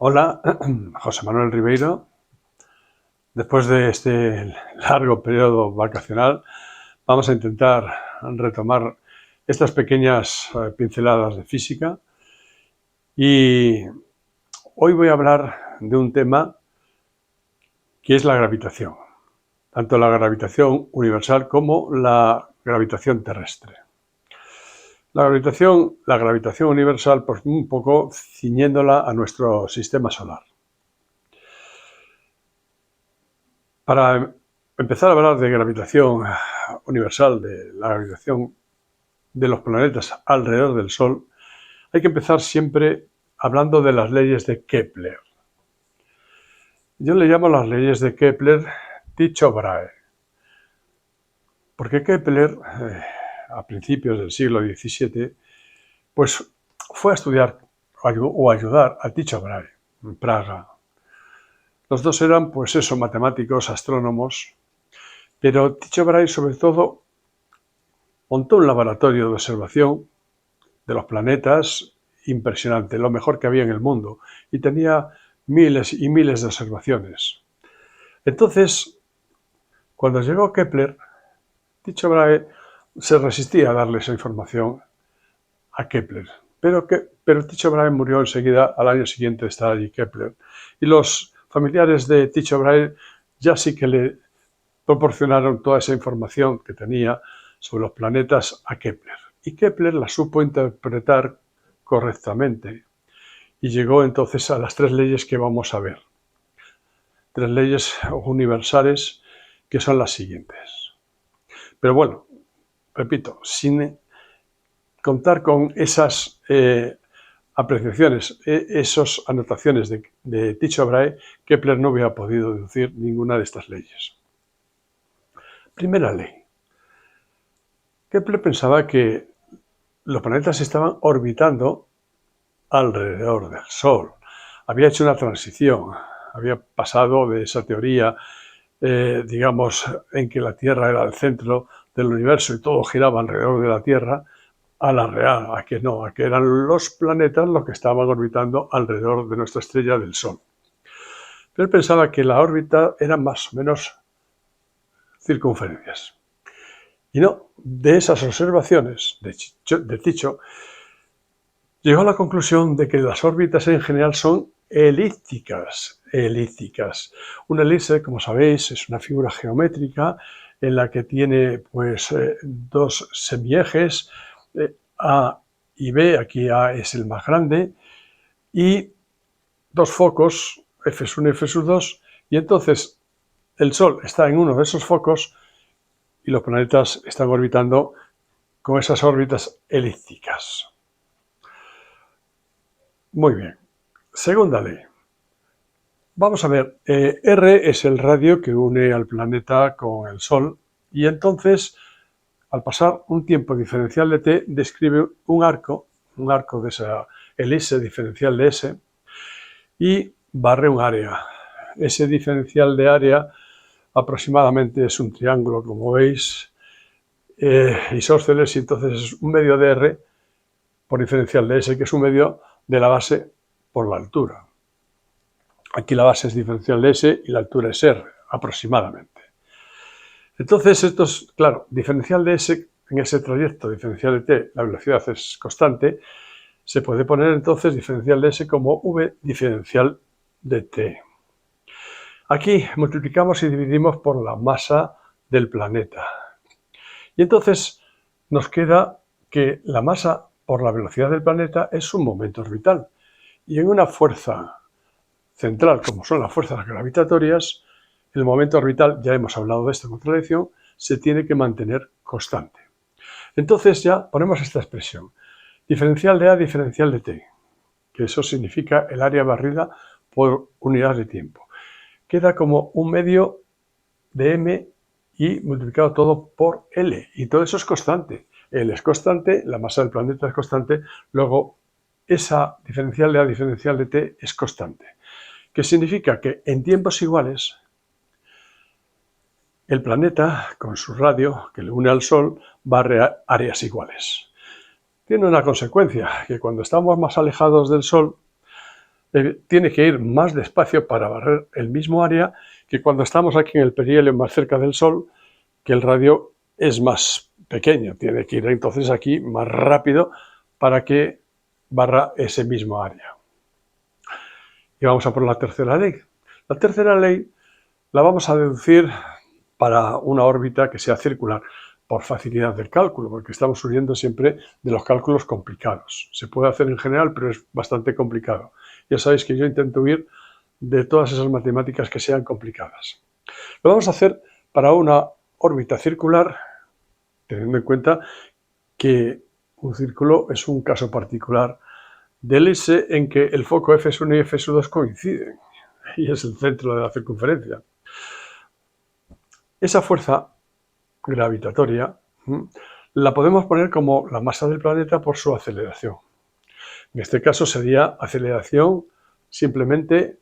Hola, José Manuel Ribeiro. Después de este largo periodo vacacional, vamos a intentar retomar estas pequeñas pinceladas de física. Y hoy voy a hablar de un tema que es la gravitación, tanto la gravitación universal como la gravitación terrestre. La gravitación universal, pues un poco ciñéndola a nuestro sistema solar. Para empezar a hablar de gravitación universal, de la gravitación de los planetas alrededor del Sol, hay que empezar siempre hablando de las leyes de Kepler. Yo le llamo las leyes de Kepler Tycho Brahe, porque Kepler, a principios del siglo XVII, pues fue a estudiar o ayudar a Tycho Brahe en Praga. Los dos eran, pues eso, matemáticos, astrónomos, pero Tycho Brahe sobre todo montó un laboratorio de observación de los planetas impresionante, lo mejor que había en el mundo, y tenía miles y miles de observaciones. Entonces, cuando llegó Kepler, Tycho Brahe se resistía a darle esa información a Kepler, pero Tycho Brahe murió enseguida, al año siguiente de estar allí Kepler, y los familiares de Tycho Brahe ya sí que le proporcionaron toda esa información que tenía sobre los planetas a Kepler. Y Kepler la supo interpretar correctamente y llegó entonces a las tres leyes que vamos a ver. Tres leyes universales que son las siguientes. Pero bueno, repito, sin contar con esas apreciaciones, esas anotaciones de Tycho Brahe, Kepler no hubiera podido deducir ninguna de estas leyes. Primera ley. Kepler pensaba que los planetas estaban orbitando alrededor del Sol. Había hecho una transición, había pasado de esa teoría, digamos, en que la Tierra era el centro del universo y todo giraba alrededor de la Tierra, a la real, a que no, a que eran los planetas los que estaban orbitando alrededor de nuestra estrella del Sol. Pero él pensaba que la órbita eran más o menos circunferencias. Y no, de esas observaciones de Tycho, llegó a la conclusión de que las órbitas en general son elípticas. Una elipse, como sabéis, es una figura geométrica en la que tiene pues dos semiejes, A y B, aquí A es el más grande, y dos focos, F1 y F2, y entonces el Sol está en uno de esos focos y los planetas están orbitando con esas órbitas elípticas. Muy bien. Segunda ley. Vamos a ver, R es el radio que une al planeta con el Sol y entonces, al pasar un tiempo diferencial de t, describe un arco de esa elipse diferencial de S y barre un área. Ese diferencial de área aproximadamente es un triángulo, como veis, isósceles, y entonces es un medio de R por diferencial de S, que es un medio de la base por la altura. Aquí la base es diferencial de S y la altura es R, aproximadamente. Entonces, esto es, claro, diferencial de S en ese trayecto, diferencial de t, la velocidad es constante, se puede poner entonces diferencial de S como V diferencial de t. Aquí multiplicamos y dividimos por la masa del planeta. Y entonces nos queda que la masa por la velocidad del planeta es un momento orbital. Y en una fuerza central, como son las fuerzas gravitatorias, el momento orbital, ya hemos hablado de esto en otra lección, se tiene que mantener constante. Entonces ya ponemos esta expresión, diferencial de A, diferencial de t, que eso significa el área barrida por unidad de tiempo. Queda como un medio de m y multiplicado todo por L, y todo eso es constante. L es constante, la masa del planeta es constante, luego esa diferencial de A, diferencial de t es constante. Que significa que en tiempos iguales el planeta, con su radio que le une al Sol, barre áreas iguales. Tiene una consecuencia, que cuando estamos más alejados del Sol, tiene que ir más despacio para barrer el mismo área que cuando estamos aquí en el perihelio más cerca del Sol, que el radio es más pequeño, tiene que ir entonces aquí más rápido para que barra ese mismo área. Y vamos a por la tercera ley. La tercera ley la vamos a deducir para una órbita que sea circular, por facilidad del cálculo, porque estamos huyendo siempre de los cálculos complicados. Se puede hacer en general, pero es bastante complicado. Ya sabéis que yo intento huir de todas esas matemáticas que sean complicadas. Lo vamos a hacer para una órbita circular, teniendo en cuenta que un círculo es un caso particular del S en que el foco F1 y F2 coinciden, y es el centro de la circunferencia. Esa fuerza gravitatoria la podemos poner como la masa del planeta por su aceleración. En este caso sería aceleración simplemente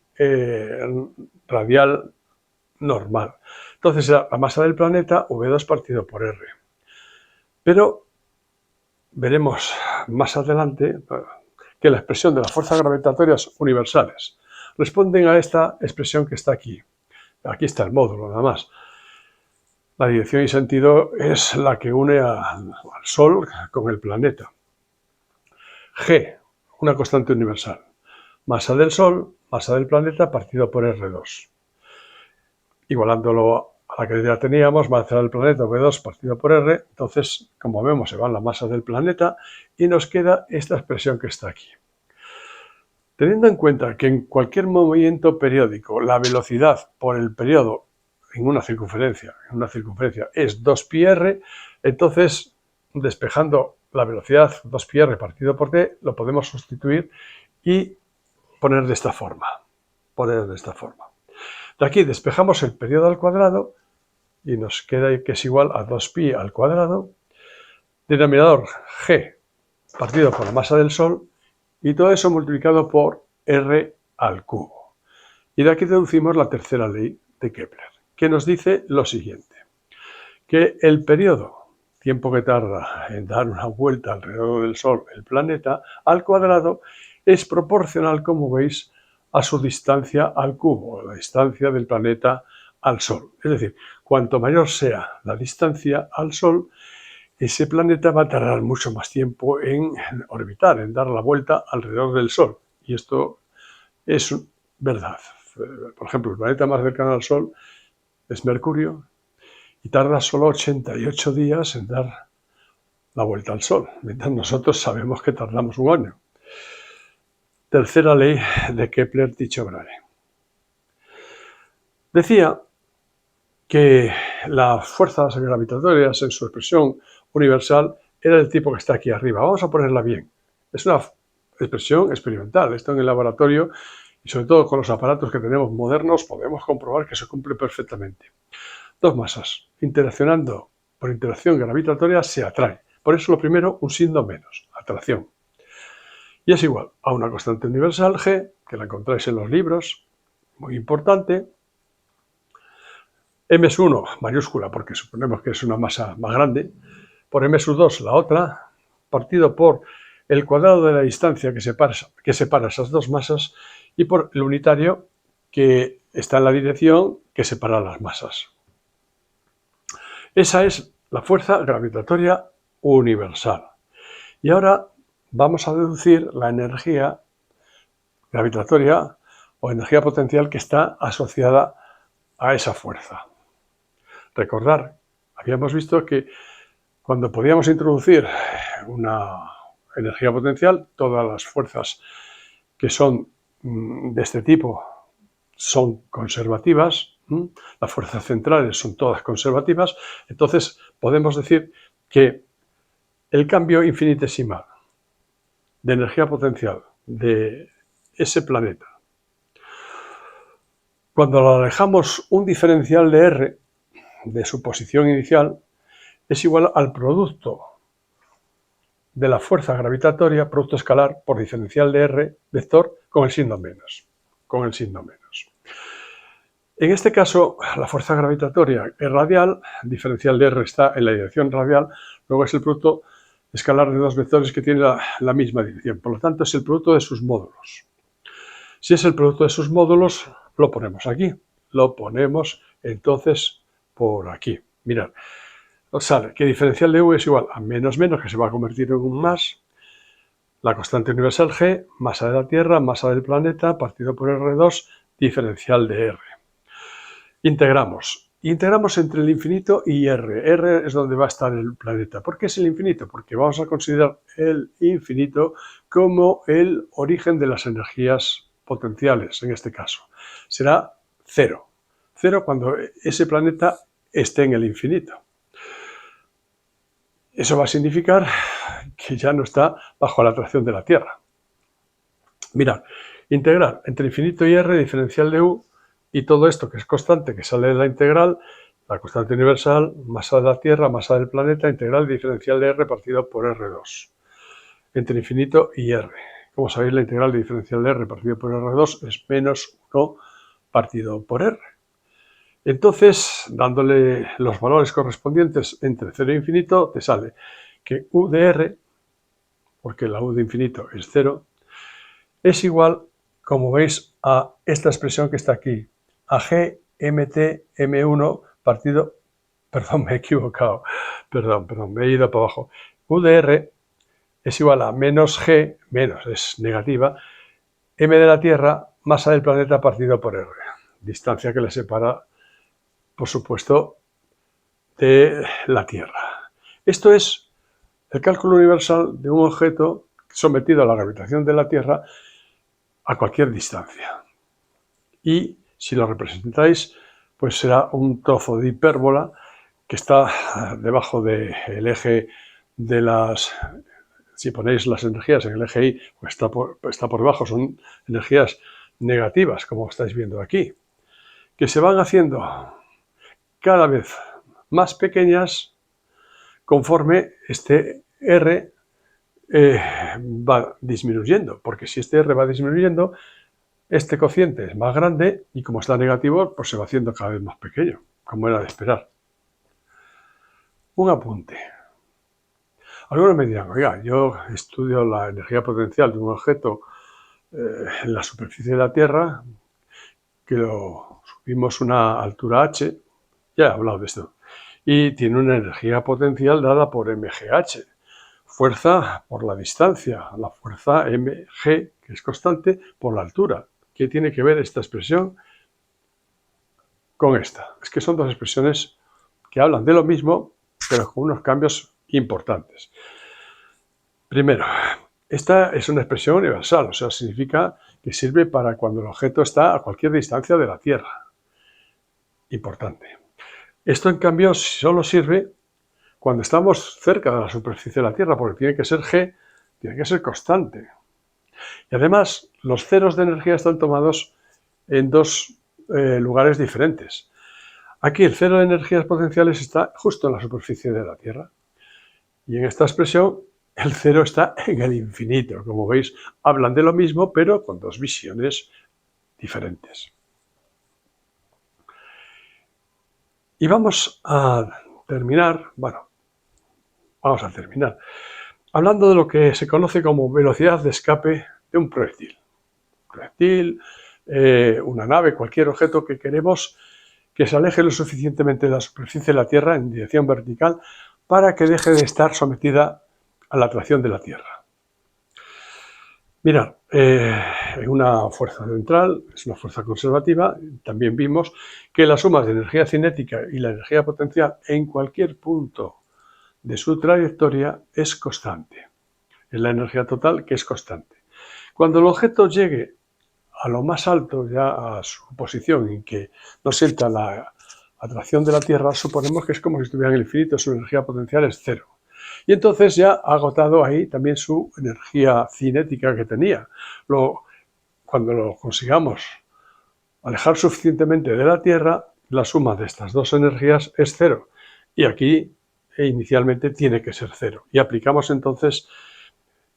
radial normal. Entonces la masa del planeta V2 partido por R. Pero veremos más adelante que la expresión de las fuerzas gravitatorias universales responden a esta expresión que está aquí. Aquí está el módulo nada más. La dirección y sentido es la que une al Sol con el planeta. G, una constante universal. Masa del Sol, masa del planeta partido por R2. Igualándolo a la que ya teníamos, masa del planeta V2 partido por R. Entonces, como vemos, se va la masa del planeta y nos queda esta expresión que está aquí. Teniendo en cuenta que en cualquier movimiento periódico la velocidad por el periodo en una circunferencia es 2πr, entonces despejando la velocidad 2πr partido por t, lo podemos sustituir y poner de esta forma. De aquí despejamos el periodo al cuadrado y nos queda que es igual a 2pi al cuadrado, denominador g partido por la masa del Sol, y todo eso multiplicado por r al cubo. Y de aquí deducimos la tercera ley de Kepler, que nos dice lo siguiente, que el periodo, tiempo que tarda en dar una vuelta alrededor del Sol el planeta, al cuadrado, es proporcional, como veis, a su distancia al cubo, la distancia del planeta al Sol. Es decir, cuanto mayor sea la distancia al Sol, ese planeta va a tardar mucho más tiempo en orbitar, en dar la vuelta alrededor del Sol. Y esto es verdad. Por ejemplo, el planeta más cercano al Sol es Mercurio y tarda solo 88 días en dar la vuelta al Sol, mientras nosotros sabemos que tardamos un año. Tercera ley de Kepler-Tycho-Brahe. Decía que las fuerzas gravitatorias en su expresión universal era el tipo que está aquí arriba. Vamos a ponerla bien. Es una expresión experimental. Esto en el laboratorio y sobre todo con los aparatos que tenemos modernos podemos comprobar que se cumple perfectamente. Dos masas interaccionando por interacción gravitatoria se atraen. Por eso lo primero, un signo menos, atracción. Y es igual a una constante universal G, que la encontráis en los libros, muy importante. M1 mayúscula, porque suponemos que es una masa más grande, por M2 la otra, partido por el cuadrado de la distancia que separa esas dos masas y por el unitario que está en la dirección que separa las masas. Esa es la fuerza gravitatoria universal. Y ahora vamos a deducir la energía gravitatoria o energía potencial que está asociada a esa fuerza. Recordar, habíamos visto que cuando podíamos introducir una energía potencial, todas las fuerzas que son de este tipo son conservativas, las fuerzas centrales son todas conservativas, entonces podemos decir que el cambio infinitesimal de energía potencial de ese planeta, cuando lo alejamos un diferencial de R de su posición inicial, es igual al producto de la fuerza gravitatoria, producto escalar por diferencial de R vector con el signo menos. En este caso, la fuerza gravitatoria es radial, diferencial de R está en la dirección radial, luego es el producto escalar de dos vectores que tienen la misma dirección. Por lo tanto, es el producto de sus módulos. Si es el producto de sus módulos, lo ponemos aquí. Lo ponemos entonces por aquí. Mirad, os sale que diferencial de U es igual a menos menos, que se va a convertir en un más, la constante universal G, masa de la Tierra, masa del planeta, partido por R2, diferencial de R. Integramos. Integramos entre el infinito y R. R es donde va a estar el planeta. ¿Por qué es el infinito? Porque vamos a considerar el infinito como el origen de las energías potenciales, en este caso. Será cero. Cero cuando ese planeta esté en el infinito. Eso va a significar que ya no está bajo la atracción de la Tierra. Mirad, integrar entre infinito y R, diferencial de U, y todo esto que es constante, que sale de la integral, la constante universal, masa de la Tierra, masa del planeta, integral diferencial de R partido por R2. Entre infinito y R. Como sabéis, la integral de diferencial de R partido por R2 es menos 1 partido por R. Entonces, dándole los valores correspondientes entre 0 e infinito, te sale que U de R, porque la U de infinito es 0, es igual, como veis, a esta expresión que está aquí, a G mt m1 partido, perdón, me he equivocado, perdón, me he ido para abajo. U de R es igual a menos G, menos es negativa, m de la Tierra, masa del planeta partido por R, distancia que le separa, por supuesto, de la Tierra. Esto es el cálculo universal de un objeto sometido a la gravitación de la Tierra a cualquier distancia. Y si lo representáis, pues será un trozo de hipérbola que está debajo del eje de las... Si ponéis las energías en el eje Y, pues está por debajo, son energías negativas, como estáis viendo aquí, que se van haciendo cada vez más pequeñas conforme este R va disminuyendo, porque si este R va disminuyendo, este cociente es más grande y como está negativo, pues se va haciendo cada vez más pequeño, como era de esperar. Un apunte. Algunos me dirán, oiga, yo estudio la energía potencial de un objeto en la superficie de la Tierra, que lo subimos una altura h, ya he hablado de esto, y tiene una energía potencial dada por mgh, fuerza por la distancia, la fuerza mg, que es constante, por la altura. ¿Qué tiene que ver esta expresión con esta? Es que son dos expresiones que hablan de lo mismo, pero con unos cambios importantes. Primero, esta es una expresión universal, o sea, significa que sirve para cuando el objeto está a cualquier distancia de la Tierra. Importante. Esto, en cambio, solo sirve cuando estamos cerca de la superficie de la Tierra, porque tiene que ser G, tiene que ser constante. Y además, los ceros de energía están tomados en dos lugares diferentes. Aquí el cero de energías potenciales está justo en la superficie de la Tierra. Y en esta expresión, el cero está en el infinito. Como veis, hablan de lo mismo, pero con dos visiones diferentes. Y vamos a terminar, hablando de lo que se conoce como velocidad de escape de un proyectil. Una nave, cualquier objeto que queremos que se aleje lo suficientemente de la superficie de la Tierra en dirección vertical para que deje de estar sometida a la atracción de la Tierra. Mirad, una fuerza central es una fuerza conservativa. También vimos que la suma de energía cinética y la energía potencial en cualquier punto de su trayectoria es constante. Es la energía total que es constante. Cuando el objeto llegue a lo más alto, ya a su posición en que no sienta la atracción de la Tierra, suponemos que es como si estuviera en el infinito, su energía potencial es cero. Y entonces ya ha agotado ahí también su energía cinética que tenía. Cuando lo consigamos alejar suficientemente de la Tierra, la suma de estas dos energías es cero. Y aquí inicialmente tiene que ser cero. Y aplicamos entonces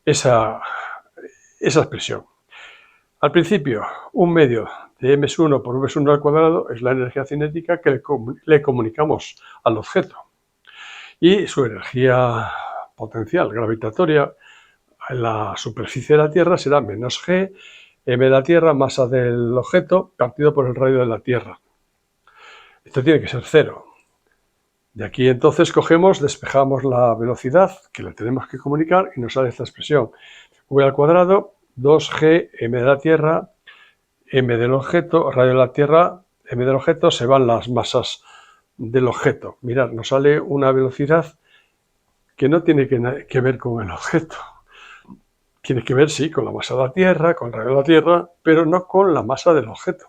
esa expresión. Al principio, un medio de m1 por v1 al cuadrado es la energía cinética que le comunicamos al objeto. Y su energía potencial gravitatoria en la superficie de la Tierra será menos g m de la Tierra, masa del objeto, partido por el radio de la Tierra. Esto tiene que ser 0. De aquí entonces cogemos, despejamos la velocidad que le tenemos que comunicar y nos sale esta expresión. V al cuadrado, 2g, m de la Tierra, m del objeto, radio de la Tierra, m del objeto, se van las masas del objeto. Mirad, nos sale una velocidad que no tiene que ver con el objeto. Tiene que ver, sí, con la masa de la Tierra, con el radio de la Tierra, pero no con la masa del objeto.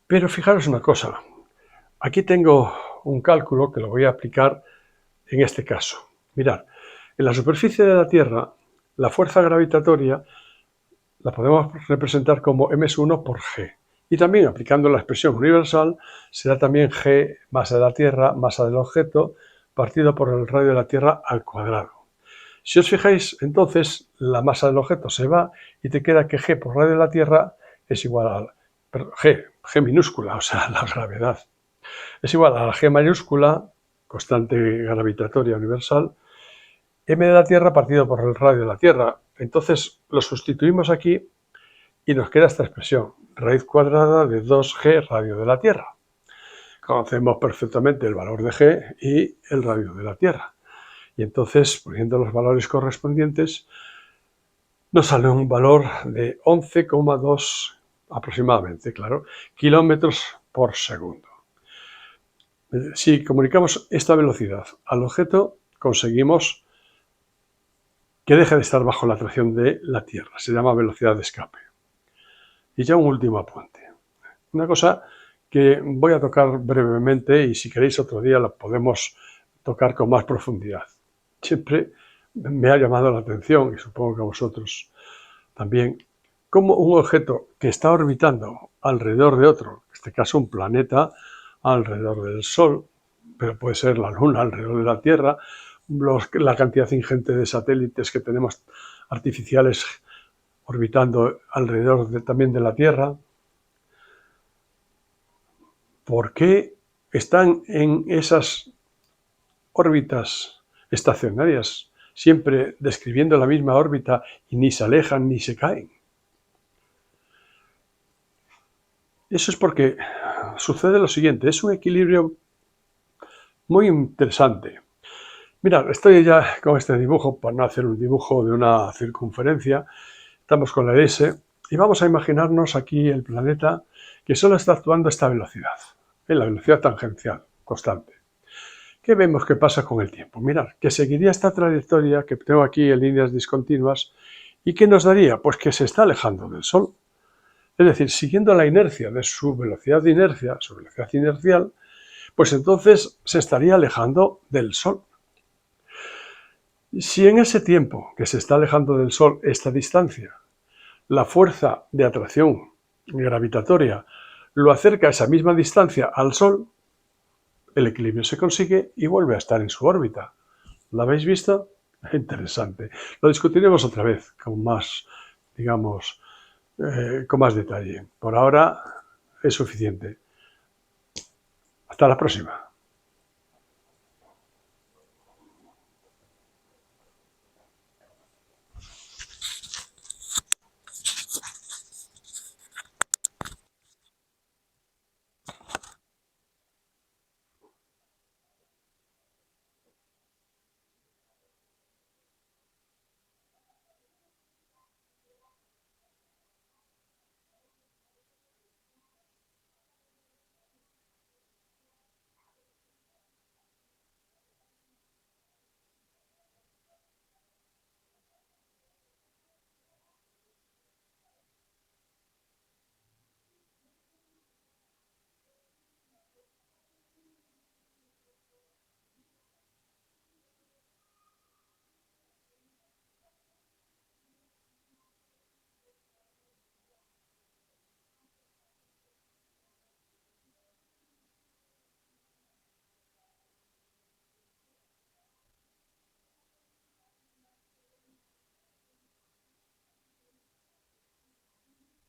Pero fijaros una cosa. Aquí tengo un cálculo que lo voy a aplicar en este caso. Mirad, en la superficie de la Tierra, la fuerza gravitatoria la podemos representar como m1 por g. Y también aplicando la expresión universal, será también g, masa de la Tierra, masa del objeto, partido por el radio de la Tierra al cuadrado. Si os fijáis, entonces la masa del objeto se va y te queda que g por radio de la Tierra es igual a g minúscula, o sea, la gravedad. Es igual a la g mayúscula, constante gravitatoria universal, m de la Tierra partido por el radio de la Tierra. Entonces lo sustituimos aquí y nos queda esta expresión, raíz cuadrada de 2g radio de la Tierra. Conocemos perfectamente el valor de g y el radio de la Tierra. Y entonces, poniendo los valores correspondientes, nos sale un valor de 11,2 aproximadamente, claro, kilómetros por segundo. Si comunicamos esta velocidad al objeto, conseguimos que deje de estar bajo la atracción de la Tierra. Se llama velocidad de escape. Y ya un último apunte. Una cosa que voy a tocar brevemente y si queréis otro día la podemos tocar con más profundidad. Siempre me ha llamado la atención, y supongo que a vosotros también, cómo un objeto que está orbitando alrededor de otro, en este caso un planeta alrededor del Sol, pero puede ser la Luna alrededor de la Tierra, la cantidad ingente de satélites que tenemos artificiales orbitando alrededor también de la Tierra. ¿Por qué están en esas órbitas estacionarias siempre describiendo la misma órbita y ni se alejan ni se caen? Eso es porque sucede lo siguiente, es un equilibrio muy interesante. Mirad, estoy ya con este dibujo, para no hacer un dibujo de una circunferencia, estamos con la S y vamos a imaginarnos aquí el planeta que solo está actuando a esta velocidad, en la velocidad tangencial, constante. ¿Qué vemos que pasa con el tiempo? Mirad, que seguiría esta trayectoria que tengo aquí en líneas discontinuas y ¿qué nos daría? Pues que se está alejando del Sol. Es decir, siguiendo la inercia de su velocidad de inercia, su velocidad inercial, pues entonces se estaría alejando del Sol. Si en ese tiempo que se está alejando del Sol, esta distancia, la fuerza de atracción gravitatoria lo acerca a esa misma distancia al Sol, el equilibrio se consigue y vuelve a estar en su órbita. ¿Lo habéis visto? Interesante. Lo discutiremos otra vez con más, digamos, con más detalle. Por ahora es suficiente. Hasta la próxima.